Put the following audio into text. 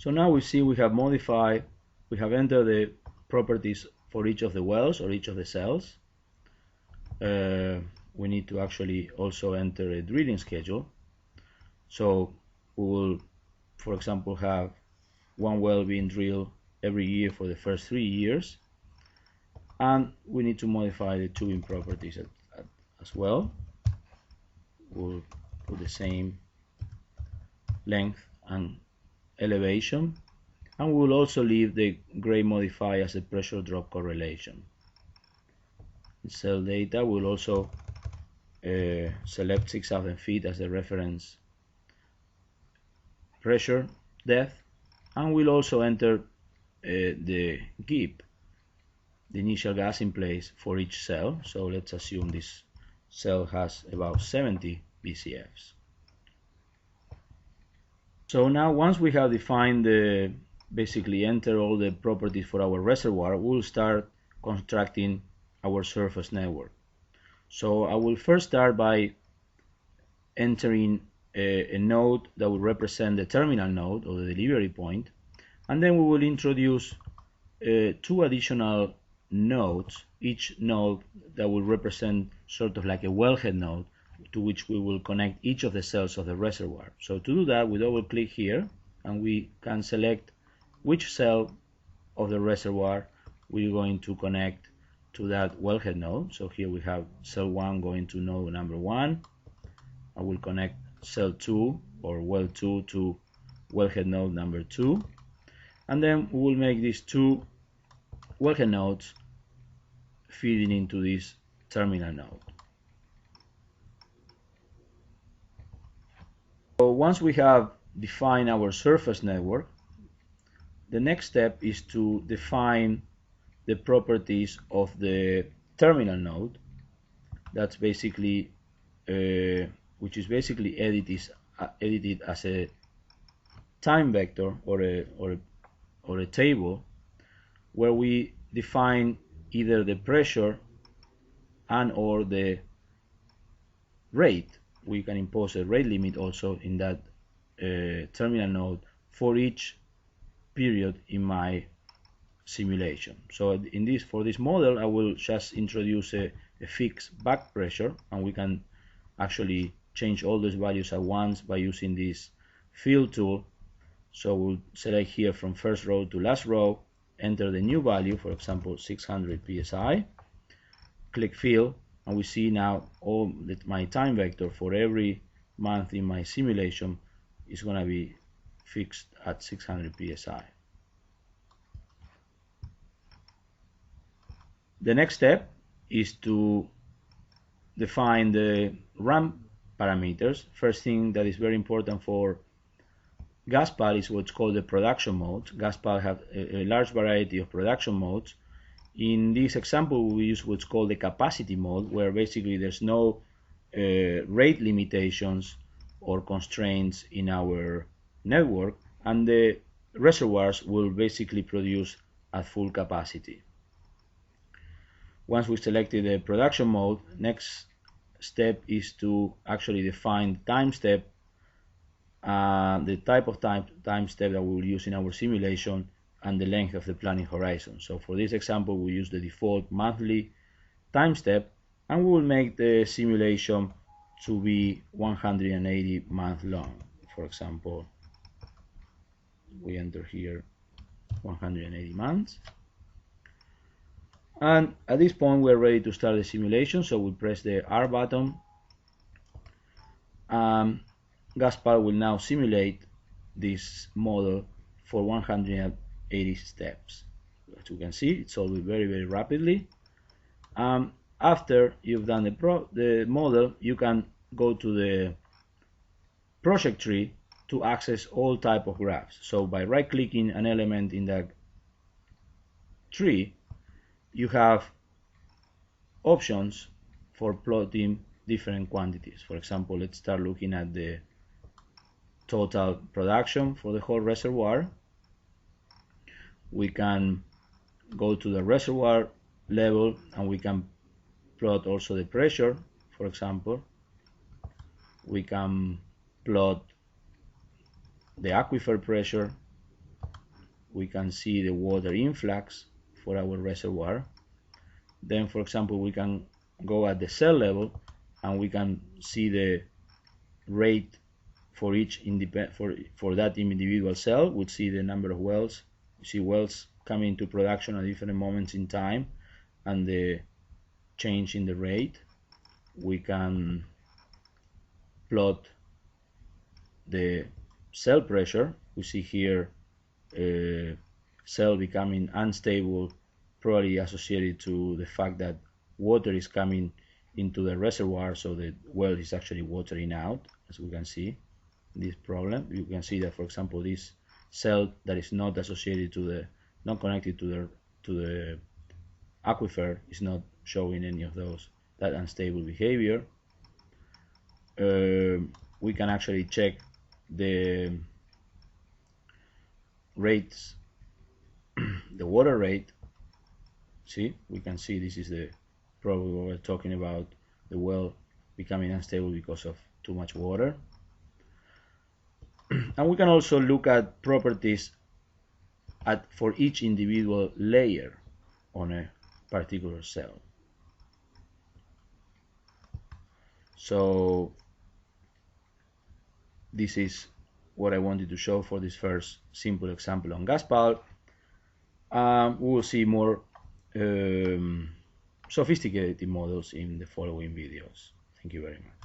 So now we see we have modified, we have entered the properties for each of the wells or each of the cells. We need to actually also enter a drilling schedule. So we will, for example, have one well being drilled every year for the first 3 years, and we need to modify the tubing properties as well. We'll put the same length and elevation, and we will also leave the gray modifier as a pressure drop correlation. In cell data, we'll also select 6,000 feet as the reference pressure depth, and we'll also enter the GIP, the initial gas in place for each cell. So let's assume this cell has about 70 BCFs. So now once we have defined basically enter all the properties for our reservoir, we'll start constructing our surface network. So I will first start by entering a node that will represent the terminal node or the delivery point, and then we will introduce 2 additional nodes, each node that will represent sort of like a wellhead node to which we will connect each of the cells of the reservoir. So to do that, we double click here and we can select which cell of the reservoir we're going to connect to that wellhead node. So here we have cell 1 going to node number 1. I will connect cell 2 or well 2 to wellhead node number 2, and then we will make these 2 wellhead nodes feeding into this terminal node. So once we have defined our surface network, the next step is to define the properties of the terminal node. That's basically which is basically edited as a time vector or a table where we define either the pressure and or the rate. We can impose a rate limit also in that terminal node for each period in my simulation. So for this model, I will just introduce a fixed back pressure, and we can actually change all those values at once by using this fill tool. So we'll select here from first row to last row, enter the new value, for example 600 psi, click fill, and we see now all that my time vector for every month in my simulation is going to be fixed at 600 psi. The next step is to define the ramp parameters. First thing that is very important for GasPal is what's called the production mode. GasPal have a large variety of production modes. In this example, we use what's called the capacity mode, where basically there's no rate limitations or constraints in our network, and the reservoirs will basically produce at full capacity. Once we selected the production mode, next step is to actually define time step, the type of time step that we will use in our simulation, and the length of the planning horizon. So for this example, we use the default monthly time step, and we will make the simulation to be 180 months long. For example, we enter here 180 months. And at this point, we're ready to start the simulation. So we press the R button. GasPal will now simulate this model for 180 steps. As you can see, it's all very, very rapidly. After you've done the model, you can go to the project tree to access all type of graphs. So by right-clicking an element in that tree, you have options for plotting different quantities. For example, let's start looking at the total production for the whole reservoir. We can go to the reservoir level and we can plot also the pressure. For example, we can plot the aquifer pressure, we can see the water influx for our reservoir. Then, for example, we can go at the cell level and we can see the rate for each for that individual cell. We'll see the number of wells. You see wells coming into production at different moments in time and the change in the rate. We can plot the cell pressure. We see here a cell becoming unstable, probably associated to the fact that water is coming into the reservoir, so the well is actually watering out, as we can see this problem. You can see that, for example, this cell that is not associated to the, not connected to the aquifer is not showing any of that unstable behavior. We can actually check the rates, the water rate. See, we can see this is the probably what we're talking about, the well becoming unstable because of too much water. And we can also look at properties for each individual layer on a particular cell. So this is what I wanted to show for this first simple example on GasPal. We will see more sophisticated models in the following videos. Thank you very much.